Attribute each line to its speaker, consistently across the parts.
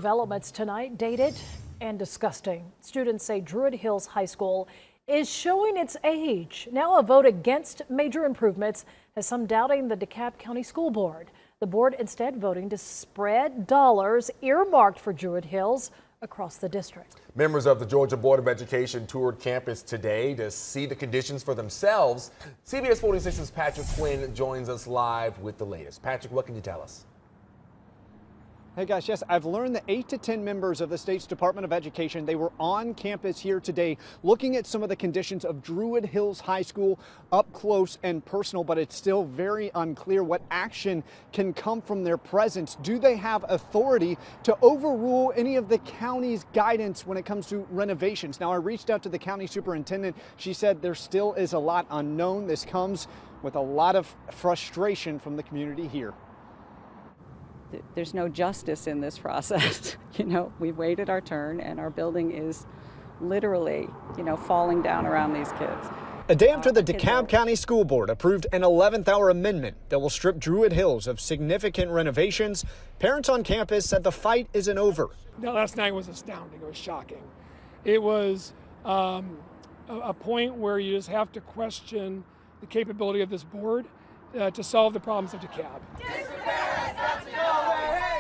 Speaker 1: Developments tonight, dated and disgusting. Students say Druid Hills High School is showing its age. Now a vote against major improvements has some doubting the DeKalb County School Board. The board instead voting to spread dollars earmarked for Druid Hills across the district.
Speaker 2: Members of the Georgia Board of Education toured campus today to see the conditions for themselves. CBS 46's Patrick Quinn joins us live with the latest. Patrick, what can you tell us?
Speaker 3: Hey guys, yes, I've learned that 8 to 10 members of the state's Department of Education, they were on campus here today looking at some of the conditions of Druid Hills High School up close and personal, but it's still very unclear what action can come from their presence. Do they have authority to overrule any of the county's guidance when it comes to renovations? Now, I reached out to the county superintendent. She said there still is a lot unknown. This comes with a lot of frustration from the community here.
Speaker 4: There's no justice in this process. We've waited our turn and our building is literally, falling down around these kids.
Speaker 3: A day after the DeKalb County School Board approved an 11th hour amendment that will strip Druid Hills of significant renovations, parents on campus said the fight isn't over.
Speaker 5: That last night was astounding. It was shocking. It was a point where you just have to question the capability of this board to solve the problems of DeKalb.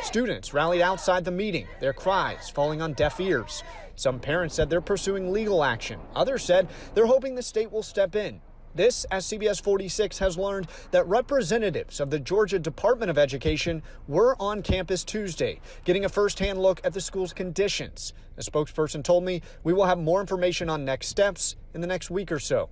Speaker 3: Students rallied outside the meeting, their cries falling on deaf ears. Some parents said they're pursuing legal action. Others said they're hoping the state will step in. This, as CBS 46 has learned that representatives of the Georgia Department of Education were on campus Tuesday, getting a first-hand look at the school's conditions. A spokesperson told me we will have more information on next steps in the next week or so.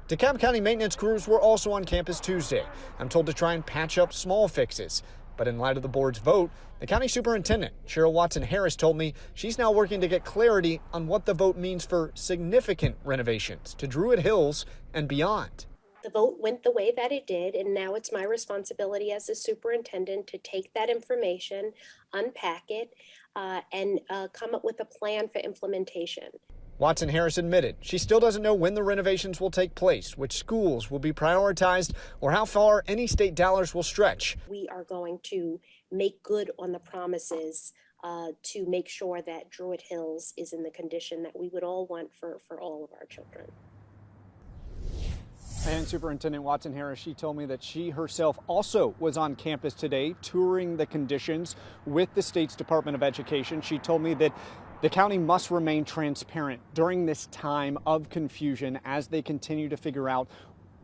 Speaker 3: DeKalb County maintenance crews were also on campus Tuesday. I'm told to try and patch up small fixes. But in light of the board's vote, the county superintendent, Cheryl Watson-Harris, told me she's now working to get clarity on what the vote means for significant renovations to Druid Hills and beyond.
Speaker 6: The vote went the way that it did, and now it's my responsibility as the superintendent to take that information, unpack it, and come up with a plan for implementation.
Speaker 3: Watson-Harris admitted she still doesn't know when the renovations will take place, which schools will be prioritized, or how far any state dollars will stretch.
Speaker 6: We are going to make good on the promises to make sure that Druid Hills is in the condition that we would all want for all of our children.
Speaker 3: And Superintendent Watson-Harris, she told me that she herself also was on campus today touring the conditions with the state's Department of Education. She told me that the county must remain transparent during this time of confusion as they continue to figure out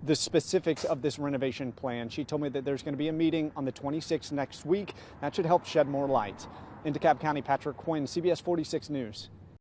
Speaker 3: the specifics of this renovation plan. She told me that there's going to be a meeting on the 26th next week. That should help shed more light. In DeKalb County, Patrick Quinn, CBS 46 News.